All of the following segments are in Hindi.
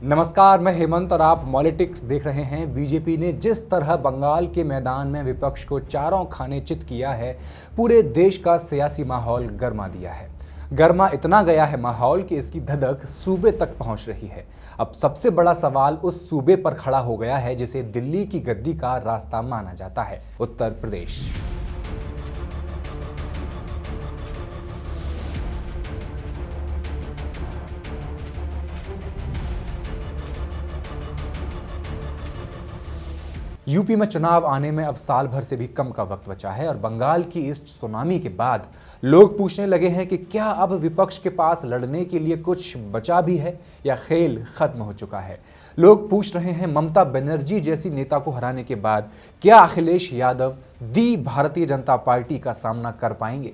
नमस्कार, मैं हेमंत और आप पॉलिटिक्स देख रहे हैं। बीजेपी ने जिस तरह बंगाल के मैदान में विपक्ष को चारों खाने चित किया है, पूरे देश का सियासी माहौल गर्मा दिया है। गर्मा इतना गया है माहौल कि इसकी धधक सूबे तक पहुंच रही है। अब सबसे बड़ा सवाल उस सूबे पर खड़ा हो गया है जिसे दिल्ली की गद्दी का रास्ता माना जाता है, उत्तर प्रदेश। यूपी में चुनाव आने में अब साल भर से भी कम का वक्त बचा है और बंगाल की इस सुनामी के बाद लोग पूछने लगे हैं कि क्या अब विपक्ष के पास लड़ने के लिए कुछ बचा भी है या खेल खत्म हो चुका है। लोग पूछ रहे हैं, ममता बनर्जी जैसी नेता को हराने के बाद क्या अखिलेश यादव दी भारतीय जनता पार्टी का सामना कर पाएंगे।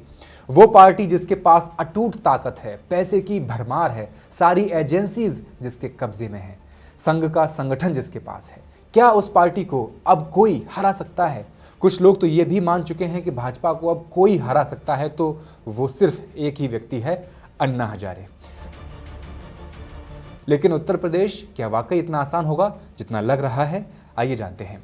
वो पार्टी जिसके पास अटूट ताकत है, पैसे की भरमार है, सारी एजेंसीज जिसके कब्जे में है, संघ का संगठन जिसके पास है, क्या उस पार्टी को अब कोई हरा सकता है। कुछ लोग तो ये भी मान चुके हैं कि भाजपा को अब कोई हरा सकता है तो वो सिर्फ एक ही व्यक्ति है, अन्ना हजारे। लेकिन उत्तर प्रदेश क्या वाकई इतना आसान होगा जितना लग रहा है? आइए जानते हैं।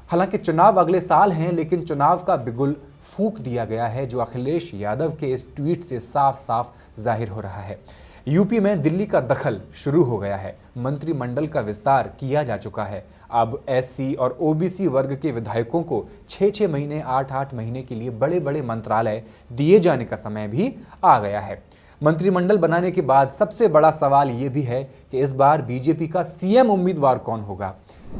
हालांकि चुनाव अगले साल हैं, लेकिन चुनाव का बिगुल फूंक दिया गया है, जो अखिलेश यादव के इस ट्वीट से साफ साफ जाहिर हो रहा है। यूपी में दिल्ली का दखल शुरू हो गया है। मंत्रिमंडल का विस्तार किया जा चुका है। अब एससी और ओबीसी वर्ग के विधायकों को 6-6 महीने, 8-8 महीने के लिए बड़े बड़े मंत्रालय दिए जाने का समय भी आ गया है। मंत्रिमंडल बनाने के बाद सबसे बड़ा सवाल ये भी है कि इस बार बीजेपी का सीएम उम्मीदवार कौन होगा।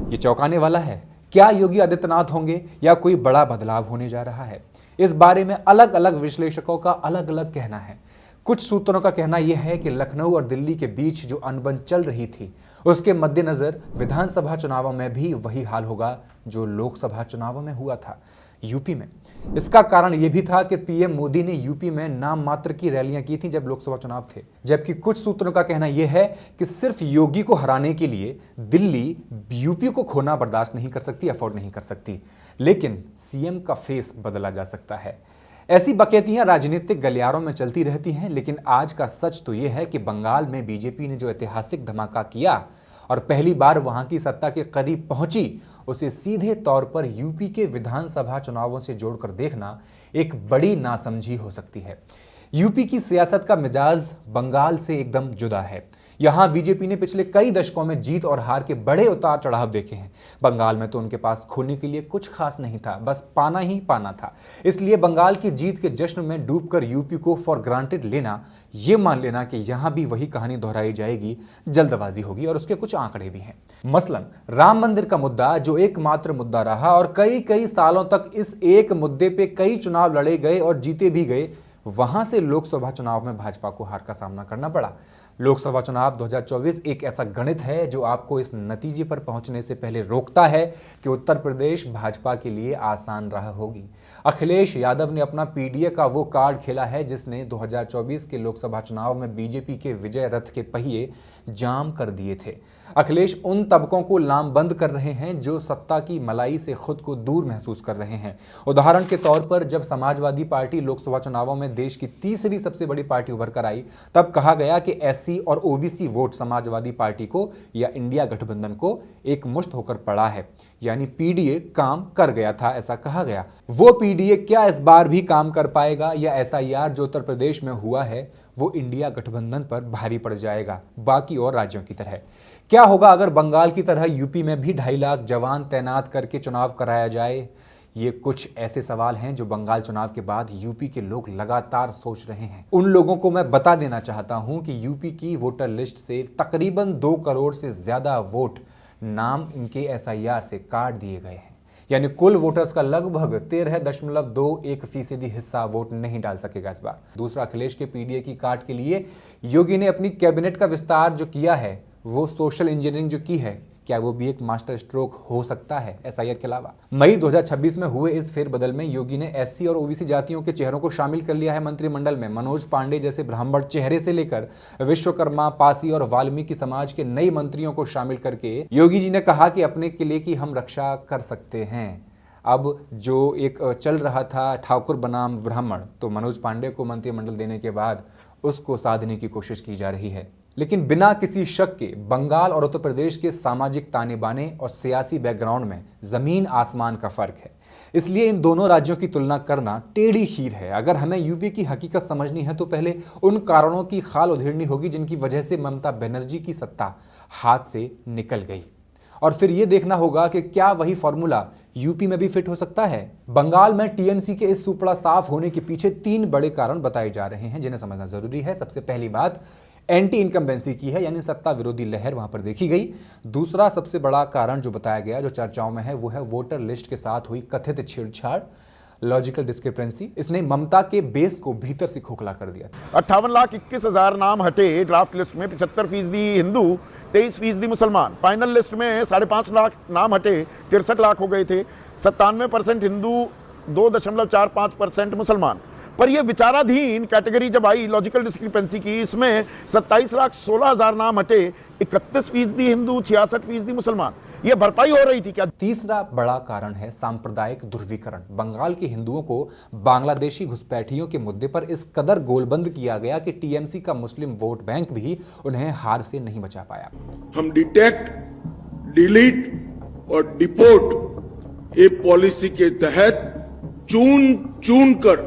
ये चौंकाने वाला है। क्या योगी आदित्यनाथ होंगे या कोई बड़ा बदलाव होने जा रहा है? इस बारे में अलग अलग विश्लेषकों का अलग अलग कहना है। कुछ सूत्रों का कहना यह है कि लखनऊ और दिल्ली के बीच जो अनबन चल रही थी, उसके मद्देनजर विधानसभा चुनावों में भी वही हाल होगा जो लोकसभा चुनावों में हुआ था यूपी में। इसका कारण यह भी था कि पीएम मोदी ने यूपी में नाम मात्र की रैलियां की थी जब लोकसभा चुनाव थे। जबकि कुछ सूत्रों का कहना यह है कि सिर्फ योगी को हराने के लिए दिल्ली यूपी को खोना बर्दाश्त नहीं कर सकती, अफोर्ड नहीं कर सकती, लेकिन सीएम का फेस बदला जा सकता है। ऐसी बकैतियां राजनीतिक गलियारों में चलती रहती हैं, लेकिन आज का सच तो यह है कि बंगाल में बीजेपी ने जो ऐतिहासिक धमाका किया और पहली बार वहां की सत्ता के करीब पहुंची, उसे सीधे तौर पर यूपी के विधानसभा चुनावों से जोड़कर देखना एक बड़ी नासमझी हो सकती है। यूपी की सियासत का मिजाज बंगाल से एकदम जुदा है। यहां बीजेपी ने पिछले कई दशकों में जीत और हार के बड़े उतार चढ़ाव देखे हैं। बंगाल में तो उनके पास खोने के लिए कुछ खास नहीं था, बस पाना ही पाना था। इसलिए बंगाल की जीत के जश्न में डूबकर यूपी को फॉर ग्रांटेड लेना, ये मान लेना कि यहां भी वही कहानी दोहराई जाएगी, जल्दबाजी होगी। और उसके कुछ आंकड़े भी हैं। मसलन राम मंदिर का मुद्दा, जो एकमात्र मुद्दा रहा और कई कई सालों तक इस एक मुद्दे पे कई चुनाव लड़े गए और जीते भी गए, वहां से लोकसभा चुनाव में भाजपा को हार का सामना करना पड़ा। लोकसभा चुनाव 2024 एक ऐसा गणित है जो आपको इस नतीजे पर पहुंचने से पहले रोकता है कि उत्तर प्रदेश भाजपा के लिए आसान राह होगी। अखिलेश यादव ने अपना पीडीए का वो कार्ड खेला है जिसने 2024 के लोकसभा चुनाव में बीजेपी के विजय रथ के पहिए जाम कर दिए थे। अखिलेश उन तबकों को लामबंद कर रहे हैं जो सत्ता की मलाई से खुद को दूर महसूस कर रहे हैं। उदाहरण के तौर पर जब समाजवादी पार्टी लोकसभा चुनावों में देश की तीसरी सबसे बड़ी पार्टी उभर कर आई, तब कहा गया कि एससी और ओबीसी वोट समाजवादी पार्टी को या इंडिया गठबंधन को एक मुश्त होकर पड़ा है, यानी पीडीए काम कर गया था, ऐसा कहा गया। वो पीडीए क्या इस बार भी काम कर पाएगा या एसआईआर जो उत्तर प्रदेश में हुआ है वो इंडिया गठबंधन पर भारी पड़ जाएगा बाकी और राज्यों की तरह? क्या होगा अगर बंगाल की तरह यूपी में भी 2.5 लाख जवान तैनात करके चुनाव कराया जाए? ये कुछ ऐसे सवाल हैं जो बंगाल चुनाव के बाद यूपी के लोग लगातार सोच रहे हैं। उन लोगों को मैं बता देना चाहता हूं कि यूपी की वोटर लिस्ट से तकरीबन 2 करोड़ से ज्यादा वोट नाम इनके एसआईआर से काट दिए गए हैं, यानी कुल वोटर्स का लगभग 13.21% हिस्सा वोट नहीं डाल सकेगा इस बार। दूसरा, अखिलेश के पीडीए की काट के लिए योगी ने अपनी कैबिनेट का विस्तार जो किया है, वो सोशल इंजीनियरिंग जो की है, क्या वो भी एक मास्टर स्ट्रोक हो सकता है एसआईआर के अलावा? मई 2026 में हुए इस फेरबदल में योगी ने एससी और ओबीसी जातियों के चेहरों को शामिल कर लिया है मंत्रिमंडल में। मनोज पांडे जैसे ब्राह्मण चेहरे से लेकर विश्वकर्मा, पासी और वाल्मीकि समाज के नई मंत्रियों को शामिल करके योगी जी ने कहा कि अपने किले की हम रक्षा कर सकते हैं। अब जो एक चल रहा था ठाकुर बनाम ब्राह्मण, तो मनोज पांडे को मंत्रिमंडल देने के बाद उसको साधने की कोशिश की जा रही है। लेकिन बिना किसी शक के बंगाल और उत्तर प्रदेश के सामाजिक ताने बाने और सियासी बैकग्राउंड में जमीन आसमान का फर्क है। इसलिए इन दोनों राज्यों की तुलना करना टेढ़ी खीर है। अगर हमें यूपी की हकीकत समझनी है तो पहले उन कारणों की खाल उधेड़नी होगी जिनकी वजह से ममता बनर्जी की सत्ता हाथ से निकल गई, और फिर यह देखना होगा कि क्या वही फॉर्मूला यूपी में भी फिट हो सकता है। बंगाल में टीएमसी के इस सुपड़ा साफ होने के पीछे 3 बड़े कारण बताए जा रहे हैं जिन्हें समझना जरूरी है। सबसे पहली बात एंटी इनकम्बेंसी की है, यानी सत्ता विरोधी लहर वहां पर देखी गई। दूसरा सबसे बड़ा कारण जो बताया गया, जो चर्चाओं में है, वो है वोटर लिस्ट के साथ हुई कथित छेड़छाड़, लॉजिकल डिस्क्रिपेंसी। इसने ममता के बेस को भीतर से खोखला कर दिया। 58,21,000 नाम हटे ड्राफ्ट लिस्ट में। 75% हिंदू, 23% मुसलमान। फाइनल लिस्ट में 5.5 लाख नाम हटे, 63 लाख हो गए थे। 97% हिंदू, 2.45% मुसलमान। पर यह विचाराधीन कैटेगरी जब आई लॉजिकल डिस्क्रिपेंसी की, इसमें 27,16,000 नाम हटे, 31% हिंदू, 66% मुसलमान। यह भरपाई हो रही थी क्या? तीसरा बड़ा कारण है सांप्रदायिक ध्रुवीकरण। बंगाल के हिंदुओं को बांग्लादेशी घुसपैठियों के मुद्दे पर इस कदर गोलबंद किया गया कि टीएमसी का मुस्लिम वोट बैंक भी उन्हें हार से नहीं बचा पाया। हम डिटेक्ट, डिलीट और डिपोर्ट ये पॉलिसी के तहत चुन कर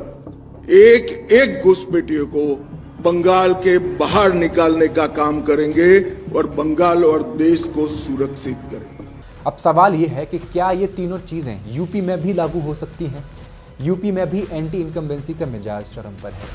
एक घुसपैठियों को बंगाल के बाहर निकालने का काम करेंगे और बंगाल और देश को सुरक्षित करेंगे। अब सवाल यह है कि क्या ये तीनों चीजें यूपी में भी लागू हो सकती हैं? यूपी में भी एंटी इनकम्बेंसी का मिजाज चरम पर है,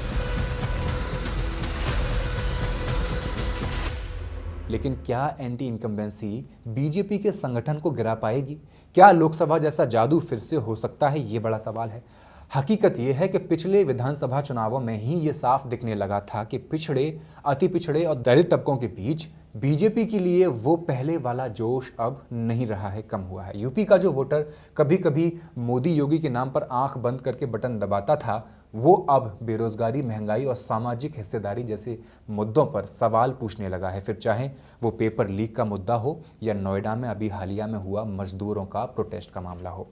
लेकिन क्या एंटी इनकम्बेंसी बीजेपी के संगठन को गिरा पाएगी? क्या लोकसभा जैसा जादू फिर से हो सकता है? ये बड़ा सवाल है। हकीकत यह है कि पिछले विधानसभा चुनावों में ही ये साफ दिखने लगा था कि पिछड़े, अति पिछड़े और दलित तबकों के बीच बीजेपी के लिए वो पहले वाला जोश अब नहीं रहा है, कम हुआ है। यूपी का जो वोटर कभी कभी मोदी योगी के नाम पर आंख बंद करके बटन दबाता था, वो अब बेरोजगारी, महंगाई और सामाजिक हिस्सेदारी जैसे मुद्दों पर सवाल पूछने लगा है। फिर चाहे वो पेपर लीक का मुद्दा हो या नोएडा में अभी हालिया में हुआ मजदूरों का प्रोटेस्ट का मामला हो।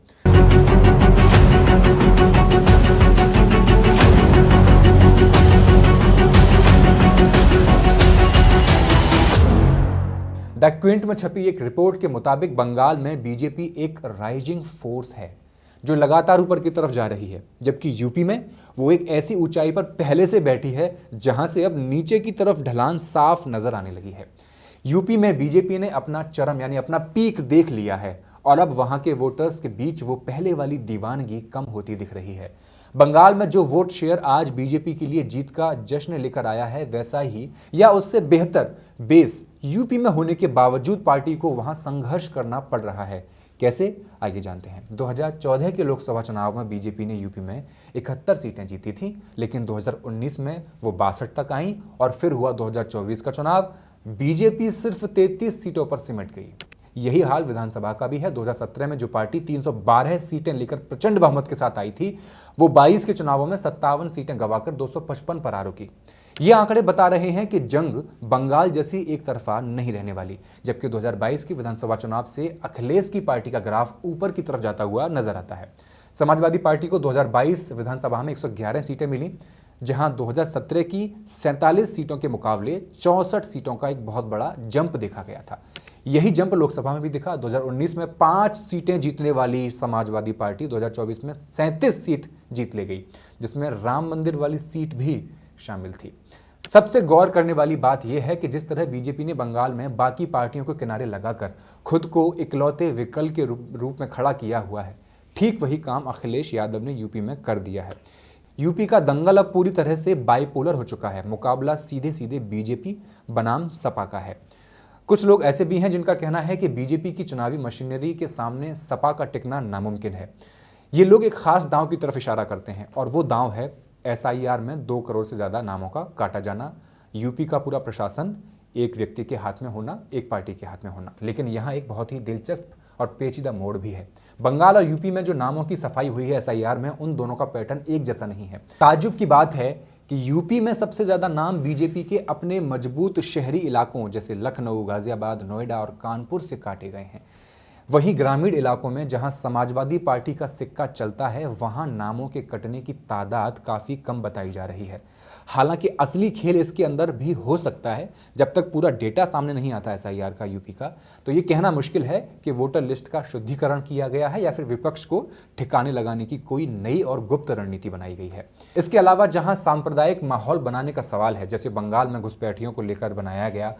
द क्विंट में छपी एक रिपोर्ट के मुताबिक बंगाल में बीजेपी एक राइजिंग फोर्स है जो लगातार ऊपर की तरफ जा रही है, जबकि यूपी में वो एक ऐसी ऊंचाई पर पहले से बैठी है जहां से अब नीचे की तरफ ढलान साफ नजर आने लगी है। यूपी में बीजेपी ने अपना चरम यानी अपना पीक देख लिया है और अब वहां के वोटर्स के बीच वो पहले वाली दीवानगी कम होती दिख रही है। बंगाल में जो वोट शेयर आज बीजेपी के लिए जीत का जश्न लेकर आया है, वैसा ही या उससे बेहतर बेस यूपी में होने के बावजूद पार्टी को वहां संघर्ष करना पड़ रहा है। कैसे, आइए जानते हैं। 2014 के लोकसभा चुनाव में बीजेपी ने यूपी में 71 सीटें जीती थी, लेकिन 2019 में वो 62 तक आई और फिर हुआ 2024 का चुनाव, बीजेपी सिर्फ 33 सीटों पर सिमट गई। यही हाल विधानसभा का भी है। 2017 में जो पार्टी 312 सीटें लेकर प्रचंड बहुमत के साथ आई थी, वो 22 के चुनावों में 57 सीटें गंवाकर 255 पर आ रुकी। ये आंकड़े बता रहे हैं कि जंग बंगाल जैसी एक तरफा नहीं रहने वाली, जबकि 2022 की विधानसभा चुनाव से अखिलेश की पार्टी का ग्राफ ऊपर की तरफ जाता हुआ नजर आता है। समाजवादी पार्टी को 2022 विधानसभा में 111 सीटें मिली, जहां 2017 की 47 सीटों के मुकाबले 64 सीटों का एक बहुत बड़ा जंप देखा गया था। यही जंप लोकसभा में भी दिखा। 2019 में 5 सीटें जीतने वाली समाजवादी पार्टी 2024 में 37 सीट जीत ले गई, जिसमें राम मंदिर वाली सीट भी शामिल थी। सबसे गौर करने वाली बात यह है कि जिस तरह बीजेपी ने बंगाल में बाकी पार्टियों को किनारे लगाकर खुद को इकलौते विकल्प के रूप में खड़ा किया हुआ है, ठीक वही काम अखिलेश यादव ने यूपी में कर दिया है। यूपी का दंगल अब पूरी तरह से बाइपोलर हो चुका है। मुकाबला सीधे सीधे बीजेपी बनाम सपा का है। कुछ लोग ऐसे भी हैं जिनका कहना है कि बीजेपी की चुनावी मशीनरी के सामने सपा का टिकना नामुमकिन है। ये लोग एक खास दांव की तरफ इशारा करते हैं और वो दांव है एसआईआर में 2 करोड़ से ज़्यादा नामों का काटा जाना, यूपी का पूरा प्रशासन एक व्यक्ति के हाथ में होना, एक पार्टी के हाथ में होना। लेकिन यहाँ एक बहुत ही दिलचस्प और पेचीदा मोड़ भी है। बंगाल और यूपी में जो नामों की सफाई हुई है एसआईआर में, उन दोनों का पैटर्न एक जैसा नहीं है। ताज्जुब की बात है कि यूपी में सबसे ज़्यादा नाम बीजेपी के अपने मजबूत शहरी इलाकों जैसे लखनऊ, गाजियाबाद, नोएडा और कानपुर से काटे गए हैं। वहीं ग्रामीण इलाकों में जहां समाजवादी पार्टी का सिक्का चलता है, वहां नामों के कटने की तादाद काफ़ी कम बताई जा रही है। हालांकि असली खेल इसके अंदर भी हो सकता है। जब तक पूरा डेटा सामने नहीं आता एसआईआर का यूपी का, तो ये कहना मुश्किल है कि वोटर लिस्ट का शुद्धिकरण किया गया है या फिर विपक्ष को ठिकाने लगाने की कोई नई और गुप्त रणनीति बनाई गई है। इसके अलावा जहां सांप्रदायिक माहौल बनाने का सवाल है, जैसे बंगाल में घुसपैठियों को लेकर बनाया गया,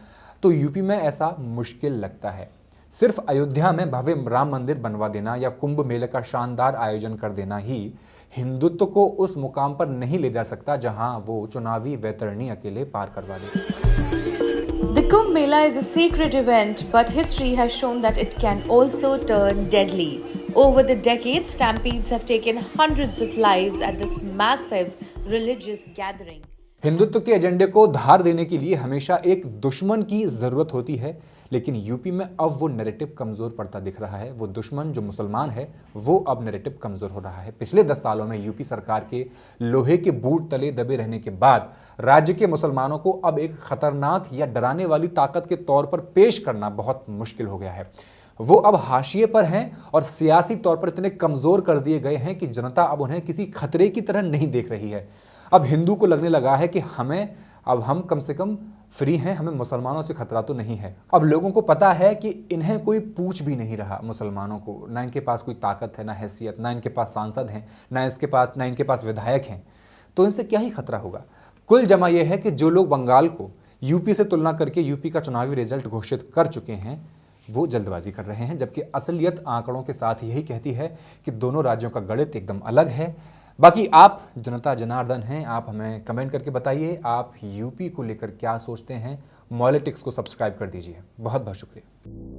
तो यूपी में ऐसा मुश्किल लगता है। सिर्फ अयोध्या में भव्य राम मंदिर बनवा देना या कुंभ मेले का शानदार आयोजन कर देना ही हिंदुत्व को उस मुकाम पर नहीं ले जा सकता जहां वो चुनावी वैतरणी अकेले पार करवा दे। The Kumbh Mela is a sacred event, but history has shown that it can also turn deadly. Over the decades, stampedes have taken hundreds of lives at this massive religious gathering. Hindutva के एजेंडे को धार देने के लिए हमेशा एक दुश्मन की जरूरत होती है, लेकिन यूपी में अब वो नैरेटिव कमजोर पड़ता दिख रहा है। वो दुश्मन जो मुसलमान है वो अब नैरेटिव कमजोर हो रहा है। पिछले 10 सालों में यूपी सरकार के लोहे के बूट तले दबे रहने के बाद राज्य के मुसलमानों को अब एक खतरनाक या डराने वाली ताकत के तौर पर पेश करना बहुत मुश्किल हो गया है। वो अब हाशिए पर हैं और सियासी तौर पर इतने कमजोर कर दिए गए हैं कि जनता अब उन्हें किसी खतरे की तरह नहीं देख रही है। अब हिंदू को लगने लगा है कि हम कम से कम फ्री हैं, हमें मुसलमानों से खतरा तो नहीं है। अब लोगों को पता है कि इन्हें कोई पूछ भी नहीं रहा, मुसलमानों को, ना इनके पास कोई ताकत है, ना हैसियत, ना इनके पास सांसद हैं, ना इनके पास विधायक हैं, तो इनसे क्या ही खतरा होगा। कुल जमा यह है कि जो लोग बंगाल को यूपी से तुलना करके यूपी का चुनावी रिजल्ट घोषित कर चुके हैं वो जल्दबाजी कर रहे हैं, जबकि असलियत आंकड़ों के साथ यही कहती है कि दोनों राज्यों का गणित एकदम अलग है। बाकी आप जनता जनार्दन हैं, आप हमें कमेंट करके बताइए आप यूपी को लेकर क्या सोचते हैं। मॉलिटिक्स को सब्सक्राइब कर दीजिए। बहुत बहुत शुक्रिया।